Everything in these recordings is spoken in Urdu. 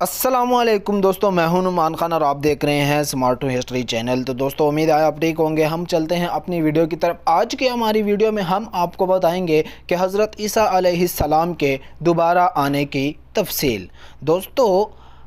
السلام علیکم دوستو، میں ہوں نعمان خان اور آپ دیکھ رہے ہیں سمارٹ ٹو ہسٹری چینل۔ تو دوستو امید ہے آپ ٹھیک ہوں گے۔ ہم چلتے ہیں اپنی ویڈیو کی طرف۔ آج کی ہماری ویڈیو میں ہم آپ کو بتائیں گے کہ حضرت عیسیٰ علیہ السلام کے دوبارہ آنے کی تفصیل۔ دوستو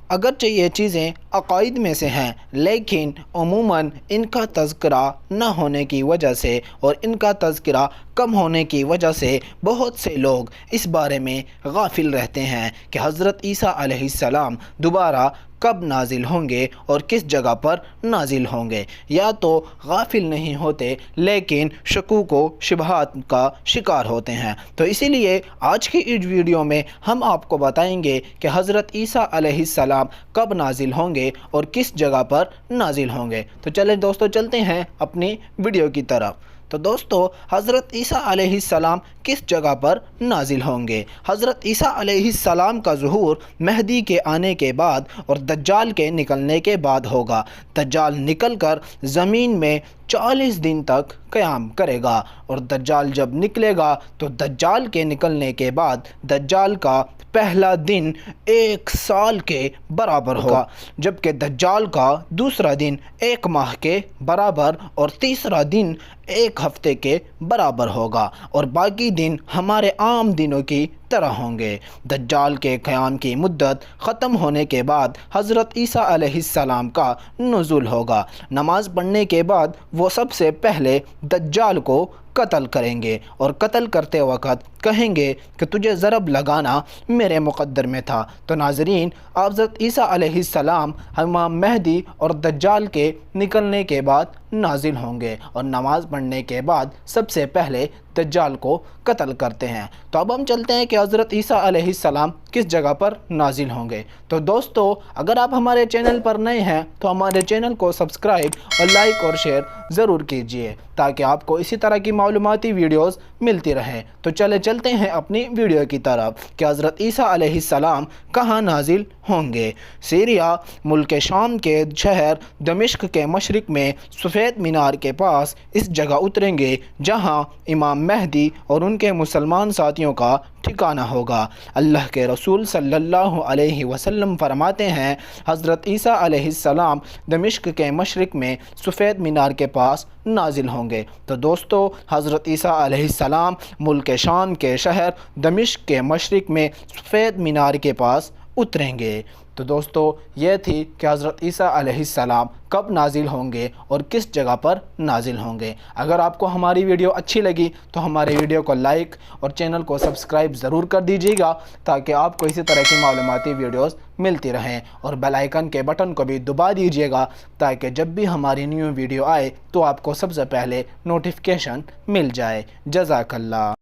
اگرچہ یہ چیزیں عقائد میں سے ہیں، لیکن عموماً ان کا تذکرہ نہ ہونے کی وجہ سے اور ان کا تذکرہ کم ہونے کی وجہ سے بہت سے لوگ اس بارے میں غافل رہتے ہیں کہ حضرت عیسیٰ علیہ السلام دوبارہ کب نازل ہوں گے اور کس جگہ پر نازل ہوں گے، یا تو غافل نہیں ہوتے لیکن شکوک و شبہات کا شکار ہوتے ہیں۔ تو اسی لیے آج کی اس ویڈیو میں ہم آپ کو بتائیں گے کہ حضرت عیسیٰ علیہ السلام کب نازل ہوں گے اور کس جگہ پر نازل ہوں گے۔ تو چلیں دوستو چلتے ہیں اپنی ویڈیو کی طرف۔ تو دوستو حضرت عیسیٰ علیہ السلام کس جگہ پر نازل ہوں گے؟ حضرت عیسیٰ علیہ السلام کا ظہور مہدی کے آنے کے بعد اور دجال کے نکلنے کے بعد ہوگا۔ دجال نکل کر زمین میں 40 دن تک قیام کرے گا، اور دجال جب نکلے گا تو دجال کے نکلنے کے بعد دجال کا پہلا دن 1 سال کے برابر ہوگا، جبکہ دجال کا دوسرا دن 1 ماہ کے برابر اور تیسرا دن 1 ہفتے کے برابر ہوگا، اور باقی دن ہمارے عام دنوں کی طرح ہوں گے۔ دجال کے قیام کی مدت ختم ہونے کے بعد حضرت عیسیٰ علیہ السلام کا نزول ہوگا۔ نماز پڑھنے کے بعد وہ سب سے پہلے دجال کو قتل کریں گے، اور قتل کرتے وقت کہیں گے کہ تجھے ضرب لگانا میرے مقدر میں تھا۔ تو ناظرین، حضرت عیسیٰ علیہ السلام امام مہدی اور دجال کے نکلنے کے بعد نازل ہوں گے، اور نماز پڑھنے کے بعد سب سے پہلے دجال کو قتل کرتے ہیں۔ تو اب ہم چلتے ہیں کہ حضرت عیسیٰ علیہ السلام کس جگہ پر نازل ہوں گے۔ تو دوستو اگر آپ ہمارے چینل پر نئے ہیں تو ہمارے چینل کو سبسکرائب اور لائک اور شیئر ضرور کیجئے، تاکہ آپ کو اسی طرح کی معلوماتی ویڈیوز ملتی رہیں۔ تو چلتے ہیں اپنی ویڈیو کی طرف کہ حضرت عیسیٰ علیہ السلام کہاں نازل ہوں گے۔ سیریا ملک شام کے شہر دمشق کے مشرق میں سفید مینار کے پاس اس جگہ اتریں گے جہاں امام مہدی اور ان کے مسلمان ساتھیوں کا ٹھکانہ ہوگا۔ اللہ کے رسول صلی اللہ علیہ وسلم فرماتے ہیں، حضرت عیسیٰ علیہ السلام دمشق کے مشرق میں سفید مینار کے پاس نازل ہوں گے۔ تو دوستو حضرت عیسیٰ علیہ السلام ملک شام کے شہر دمشق کے مشرق میں سفید مینار کے پاس اتریں گے۔ تو دوستو یہ تھی کہ حضرت عیسیٰ علیہ السلام کب نازل ہوں گے اور کس جگہ پر نازل ہوں گے۔ اگر آپ کو ہماری ویڈیو اچھی لگی تو ہمارے ویڈیو کو لائک اور چینل کو سبسکرائب ضرور کر دیجیے گا، تاکہ آپ کو اسی طرح کی معلوماتی ویڈیوز ملتی رہیں، اور بیل آئیکن کے بٹن کو بھی دبا دیجیے گا تاکہ جب بھی ہماری نیو ویڈیو آئے تو آپ کو سب سے پہلے نوٹیفیکیشن مل جائے۔ جزاک اللہ۔